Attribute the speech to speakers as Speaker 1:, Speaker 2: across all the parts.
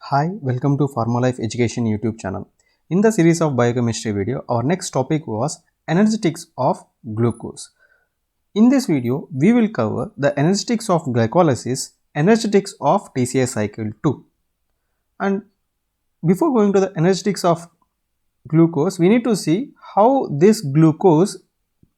Speaker 1: Hi, welcome to Pharmalife Education YouTube channel. In the series of biochemistry video, our next topic was energetics of glucose. In this video, we will cover the energetics of glycolysis, energetics of TCA cycle 2. And before going to the energetics of glucose, we need to see how this glucose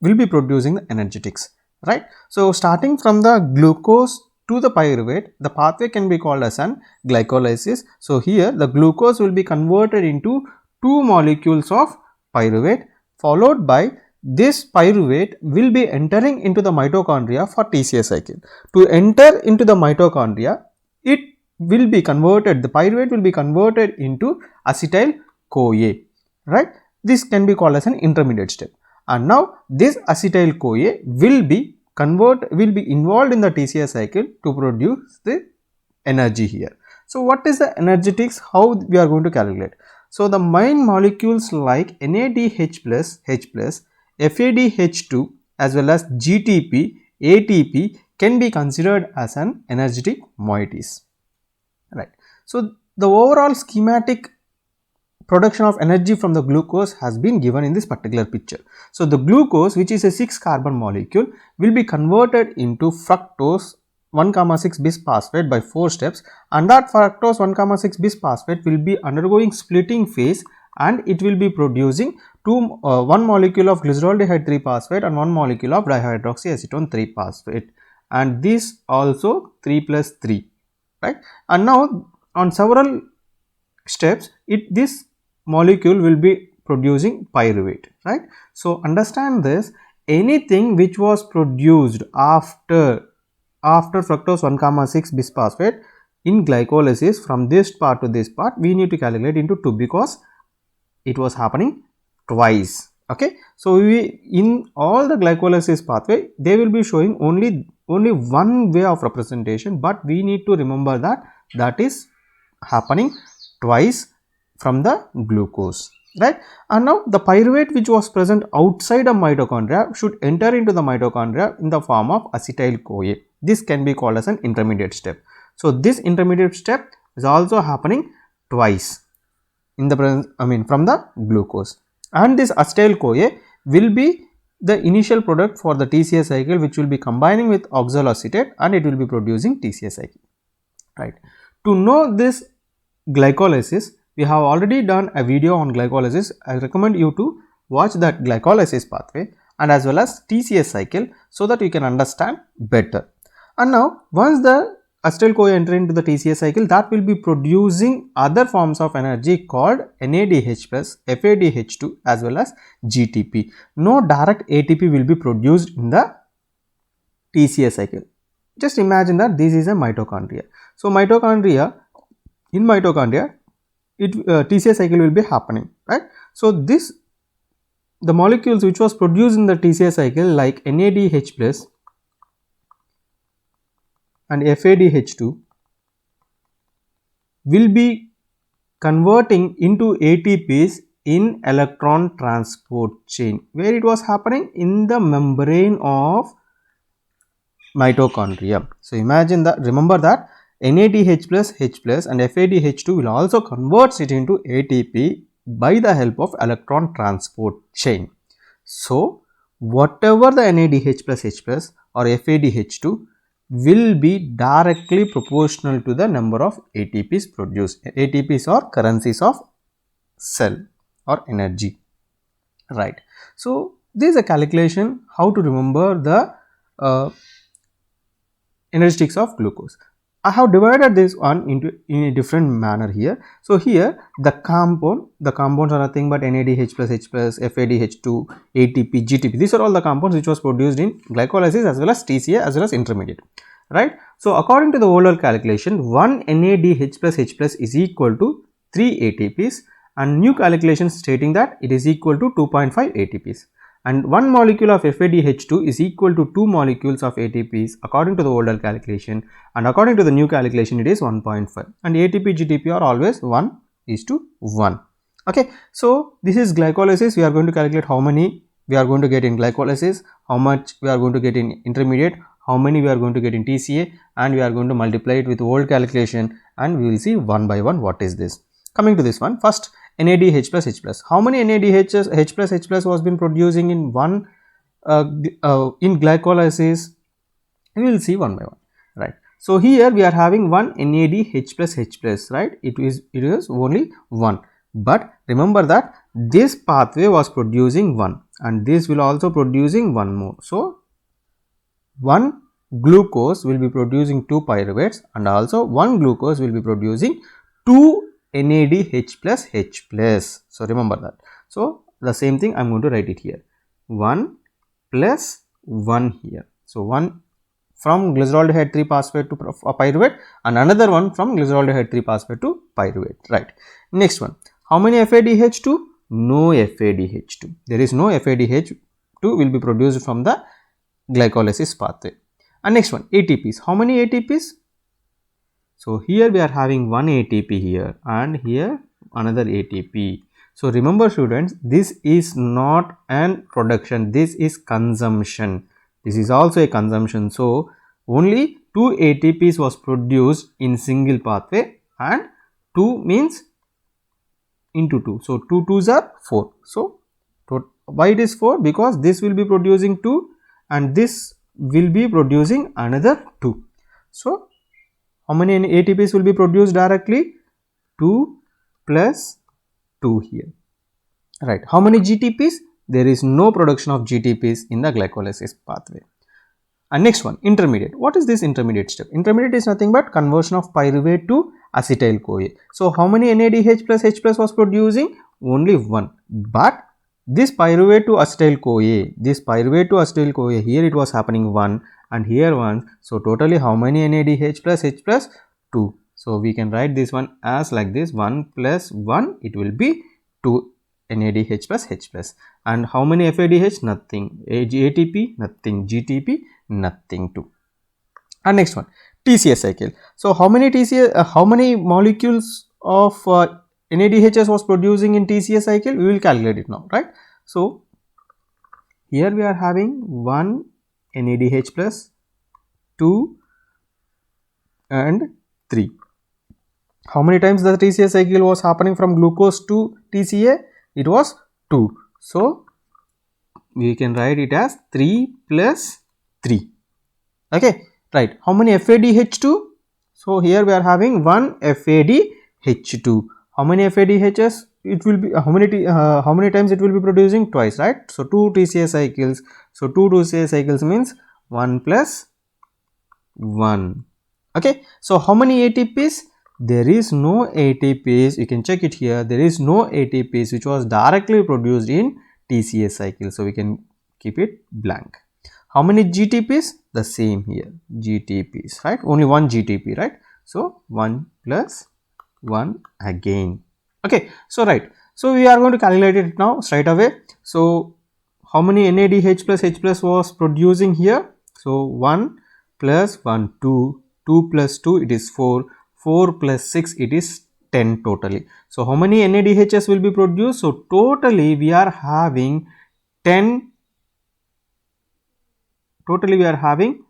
Speaker 1: will be producing the energetics, right? So starting from the glucose to the pyruvate, the pathway can be called as an glycolysis. So here the glucose will be converted into two molecules of pyruvate, followed by this pyruvate will be entering into the mitochondria for TCA cycle. To enter into the mitochondria, it will be converted, the pyruvate will be converted into acetyl CoA, right? This can be called as an intermediate step. And now this acetyl CoA will be involved in the TCA cycle to produce the energy here. So what is the energetics? How we are going to calculate? So the main molecules like NADH plus, H plus, FADH2 as well as GTP, ATP can be considered as an energetic moieties, right? So the overall schematic production of energy from the glucose has been given in this particular picture. So the glucose, which is a 6-carbon molecule, will be converted into fructose 1,6 bisphosphate by 4 steps, and that fructose 1,6 bisphosphate will be undergoing splitting phase and it will be producing one molecule of glyceraldehyde 3-phosphate and one molecule of dihydroxyacetone 3-phosphate, and this also 3 plus 3, right? And now on several steps this molecule will be producing pyruvate, right? So understand this, anything which was produced after fructose 1,6 bisphosphate in glycolysis from this part to this part, we need to calculate into 2 because it was happening twice. Okay, so in all the glycolysis pathway they will be showing only one way of representation, but we need to remember that is happening twice from the glucose, right? And now the pyruvate which was present outside of mitochondria should enter into the mitochondria in the form of acetyl CoA. This can be called as an intermediate step. So this intermediate step is also happening twice in the presence, from the glucose, and this acetyl CoA will be the initial product for the TCA cycle, which will be combining with oxaloacetate and it will be producing TCA cycle, right? To know this glycolysis, we have already done a video on glycolysis. I recommend you to watch that glycolysis pathway and as well as TCA cycle so that you can understand better. And now once the acetyl CoA enter into the TCA cycle, that will be producing other forms of energy called NADH plus, FADH2 as well as GTP. No direct ATP will be produced in the TCA cycle. Just imagine that this is a mitochondria. So in mitochondria TCA cycle will be happening, right? So the molecules which was produced in the TCA cycle like NADH plus and FADH2 will be converting into ATPs in electron transport chain, where it was happening in the membrane of mitochondria. So imagine that, remember that NADH plus, H plus and FADH2 will also convert it into ATP by the help of electron transport chain. So whatever the NADH plus, H plus or FADH2 will be directly proportional to the number of ATPs produced. ATPs are currencies of cell or energy, right? So this is a calculation how to remember the energetics of glucose. I have divided this one in a different manner here. So here the compounds are nothing but NADH plus, H plus, FADH2, ATP, GTP. These are all the compounds which was produced in glycolysis as well as TCA as well as intermediate, right? So according to the older calculation, 1 NADH plus, H plus is equal to 3 ATPs, and new calculation stating that it is equal to 2.5 ATPs. And 1 molecule of FADH2 is equal to 2 molecules of ATPs according to the older calculation, and according to the new calculation it is 1.5, and ATP GTP are always 1:1. Okay, so this is glycolysis. We are going to calculate how many we are going to get in glycolysis, how much we are going to get in intermediate, how many we are going to get in TCA, and we are going to multiply it with old calculation, and we will see one by one what is this. Coming to this one, first NADH plus H plus. How many NADH H plus was been producing in one in glycolysis? We will see one by one, right? So here we are having one NADH plus H plus, right? It is only one, but remember that this pathway was producing one, and this will also producing one more. So one glucose will be producing two pyruvates, and also one glucose will be producing two NADH plus H plus. So remember that. So the same thing I am going to write it here, 1 plus 1 here. So one from glyceraldehyde 3 phosphate to pyruvate, and another one from glyceraldehyde 3 phosphate to pyruvate, right? Next one, how many FADH2? No FADH2. There is no FADH2 will be produced from the glycolysis pathway. And next one, ATPs. How many ATPs? So here we are having one ATP here, and here another ATP. So remember students, this is not an production, this is consumption. This is also a consumption. So only 2 ATPs was produced in single pathway, and 2 means into 2. So 2 2s are 4. So why it is 4? Because this will be producing 2 and this will be producing another 2. So how many ATPs will be produced directly? 2 plus 2 here, right? How many GTPs? There is no production of GTPs in the glycolysis pathway. And next one, intermediate. What is this intermediate step? Intermediate is nothing but conversion of pyruvate to acetyl CoA. So how many NADH plus H plus was producing? Only one. But this pyruvate to acetyl CoA, here it was happening 1 and here 1. So totally how many NADH plus H plus? 2. So we can write this one as like this, 1 plus 1, it will be 2 NADH plus H plus. And how many FADH? Nothing. ATP? Nothing. GTP? Nothing too. And next one, TCA cycle. So how many molecules of NADHs was producing in TCA cycle? We will calculate it now, right? So here we are having 1 NADH plus, 2 and 3. How many times the TCA cycle was happening from glucose to TCA? It was 2. So we can write it as 3 plus 3. Okay, right. How many FADH2? So here we are having 1 FADH2. How many FADHs? It will be how many times it will be producing? Twice, right? So 2 TCA cycles. So 2 TCA cycles means 1 plus 1. Okay. So how many ATPs? There is no ATPs. You can check it here. There is no ATPs which was directly produced in TCA cycle. So we can keep it blank. How many GTPs? The same here, GTPs, right? Only one GTP, right? So 1 plus 1 again. Okay, so right. So we are going to calculate it now straight away. So how many NADH plus H plus was producing here? So 1 plus 1, 2, 2 plus 2, it is 4, 4 plus 6, it is 10 totally. So how many NADHs will be produced? So totally we are having 10. Totally we are having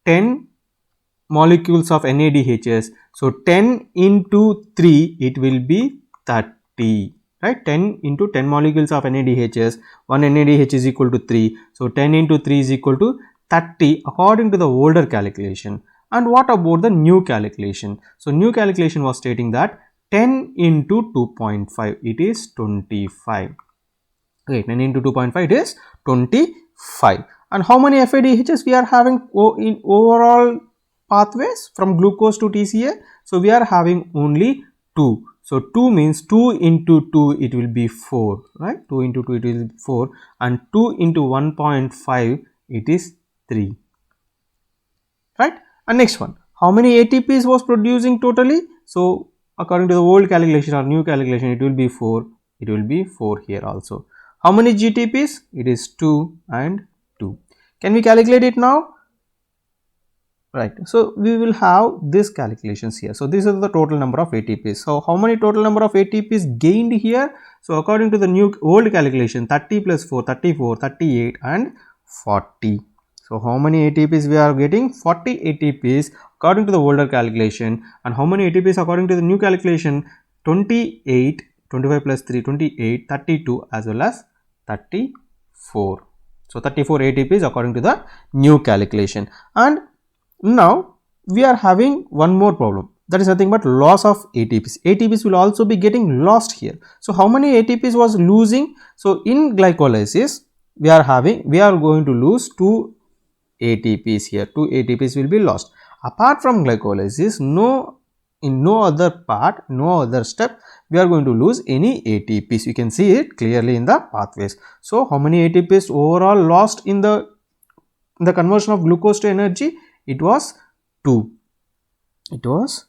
Speaker 1: 10 molecules of NADHs. So 10 into 3, it will be 30, right? 10 into 10 molecules of NADHs, 1 NADH is equal to 3. So 10 into 3 is equal to 30 according to the older calculation. And what about the new calculation? So new calculation was stating that 10 into 2.5, it is 25. Okay, 10 into 2.5, it is 25. And how many FADHs we are having in overall pathways from glucose to TCA? So we are having only 2. So 2 means 2 into 2, it will be 4, right? 2 into 2, it will be 4, and 2 into 1.5, it is 3, right? And next one, how many ATPs was producing totally? So according to the old calculation or new calculation, it will be 4. It will be 4 here also. How many GTPs? It is 2 and 2. Can we calculate it now? Right. So we will have this calculations here. So this is the total number of ATPs. So how many total number of ATPs gained here? So according to the old calculation, 30 plus 4, 34, 38 and 40. So how many ATPs we are getting? 40 ATPs according to the older calculation, and how many ATPs according to the new calculation? 28, 25 plus 3, 28, 32 as well as 34. So 34 ATPs according to the new calculation. And now we are having one more problem, that is nothing but loss of ATPs. ATPs will also be getting lost here. So how many ATPs was losing? So in glycolysis we are going to lose 2 ATPs here. 2 ATPs will be lost. Apart from glycolysis, in no other part, no other step we are going to lose any ATPs. You can see it clearly in the pathways. So how many ATPs overall lost in the conversion of glucose to energy? It was 2. It was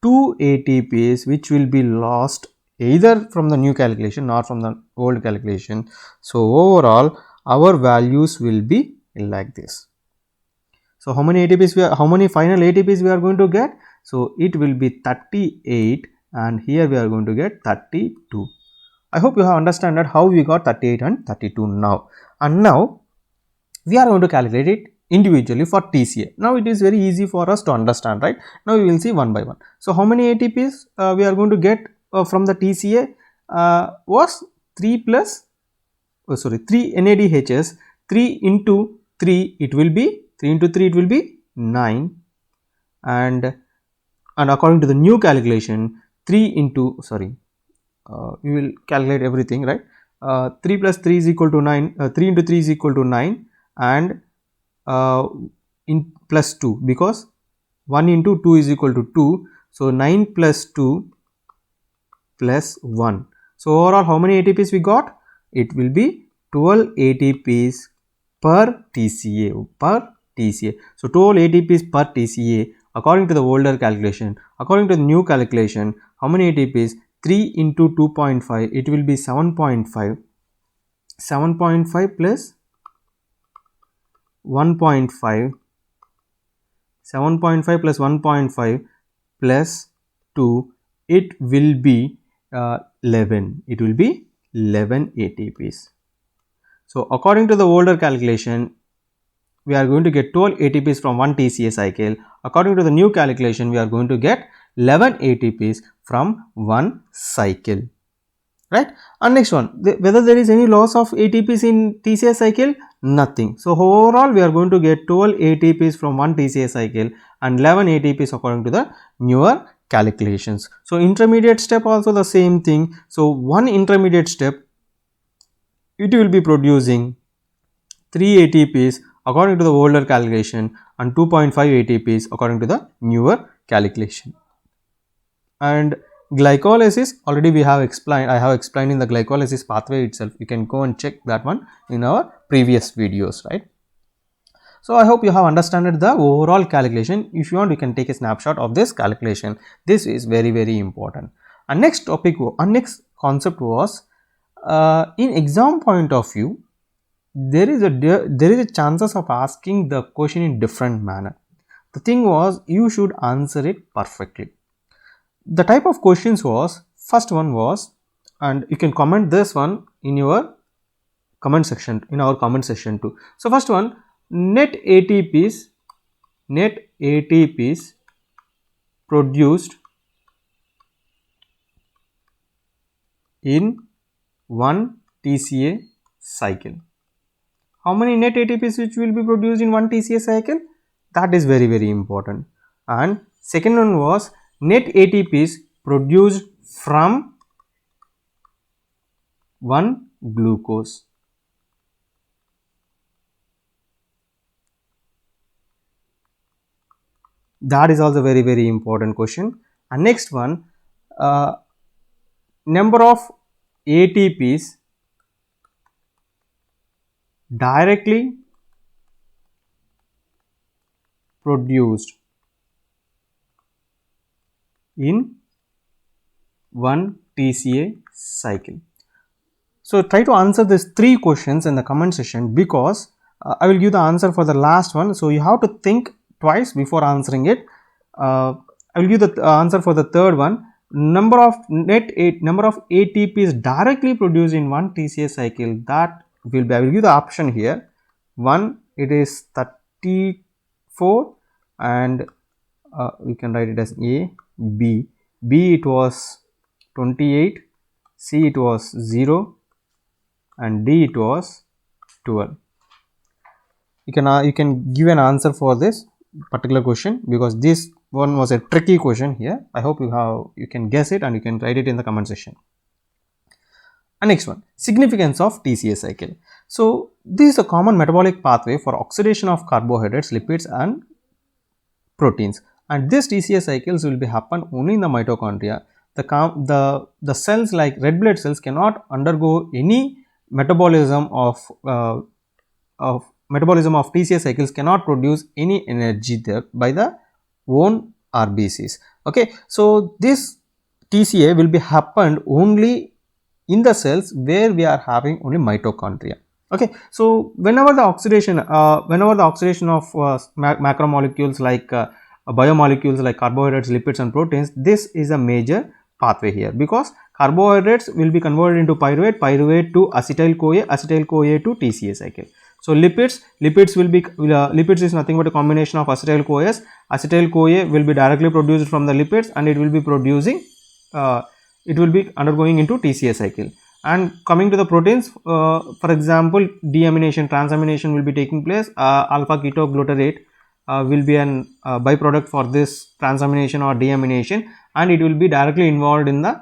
Speaker 1: 2 ATPs which will be lost either from the new calculation or from the old calculation. So overall our values will be like this. So how many ATPs how many final ATPs we are going to get? So it will be 38, and here we are going to get 32. I hope you have understood how we got 38 and 32 now. And now we are going to calculate it individually for TCA. Now it is very easy for us to understand, right? Now we will see one by one. So how many ATPs we are going to get from the TCA was 3 NADHs. 3 into 3 it will be 9, and according to the new calculation 3 into we will calculate everything, right? 3 plus 3 is equal to 9, 3 into 3 is equal to 9, and in plus 2, because 1 into 2 is equal to 2. So 9 plus 2 plus 1. So overall how many ATPs we got? It will be 12 ATPs per TCA. So 12 ATPs per TCA according to the older calculation. According to the new calculation, how many ATPs? 3 into 2.5, it will be 7.5. 7.5 plus 1.5. 7.5 plus 1.5 plus 2, it will be 11. It will be 11 ATPs. So according to the older calculation, we are going to get 12 ATPs from one TCA cycle. According to the new calculation, we are going to get 11 ATPs from one cycle, right? And next one, whether there is any loss of ATPs in TCA cycle? Nothing. So overall we are going to get 12 ATPs from one TCA cycle and 11 ATPs according to the newer calculations. So intermediate step also the same thing. So one intermediate step, it will be producing 3 ATPs according to the older calculation and 2.5 ATPs according to the newer calculation. And glycolysis, already we have explained, I have explained in the glycolysis pathway itself. You can go and check that one in our previous videos, right? So I hope you have understood the overall calculation. If you want, you can take a snapshot of this calculation. This is very, very important. And next topic, next concept was in exam point of view, there is a chances of asking the question in different manner. The thing was, you should answer it perfectly. The type of questions was, first one was, and you can comment this one in your comment section, in our comment section too. So first one, net ATPs produced in one TCA cycle. How many net ATPs which will be produced in one TCA cycle? That is very, very important. And second one was net ATPs produced from one glucose. That is also very, very important question. And next one, number of ATPs directly produced in one TCA cycle. So try to answer these 3 questions in the comment section, because I will give the answer for the last one. So you have to think twice before answering it. I will give the answer for the third one. Number of ATPs directly produced in one TCA cycle, that I will give the option here. 1 it is 34 and we can write it as A, B. B it was 28, C it was 0 and D it was 12. You can give an answer for this particular question because this one was a tricky question here. I hope you can guess it and you can write it in the comment section. And next one, significance of TCA cycle. So this is a common metabolic pathway for oxidation of carbohydrates, lipids and proteins, and this TCA cycles will be happen only in the mitochondria. The cells like red blood cells cannot undergo any metabolism of TCA cycles, cannot produce any energy there by the own RBCs. Okay, so this TCA will be happened only in the cells where we are having only mitochondria. Okay, so whenever the oxidation of macromolecules like biomolecules like carbohydrates, lipids and proteins, this is a major pathway here because carbohydrates will be converted into pyruvate to acetyl-CoA to TCA cycle. So lipids will be lipids is nothing but a combination of acetyl-CoAs. Acetyl-CoA will be directly produced from the lipids and it will be producing it will be undergoing into TCA cycle. And coming to the proteins, for example, deamination, transamination will be taking place. Alpha ketoglutarate will be an byproduct for this transamination or deamination, and it will be directly involved in the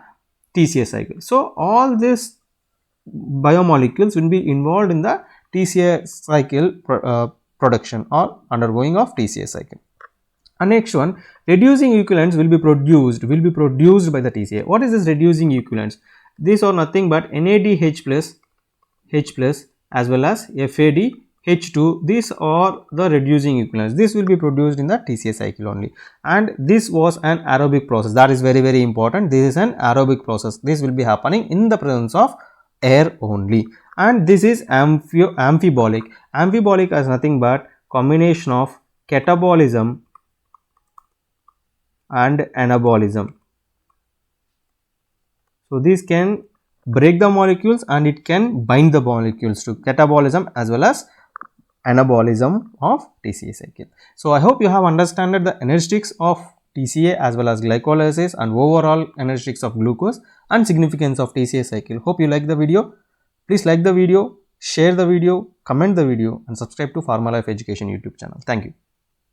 Speaker 1: TCA cycle. So all these biomolecules will be involved in the TCA cycle production or undergoing of TCA cycle. And next one, reducing equivalents will be produced by the TCA. What is this reducing equivalents? These are nothing but NADH plus as well as FADH2. These are the reducing equivalents. This will be produced in the TCA cycle only, and this was an aerobic process. That is very, very important. This is an aerobic process. This will be happening in the presence of air only, and this is amphibolic. Amphibolic is nothing but combination of catabolism and anabolism. So this can break the molecules and it can bind the molecules to catabolism as well as anabolism of TCA cycle. So I hope you have understood the energetics of TCA as well as glycolysis and overall energetics of glucose and significance of TCA cycle. Hope you like the video. Please like the video, share the video, comment the video and subscribe to Pharma Life Education YouTube channel. Thank you.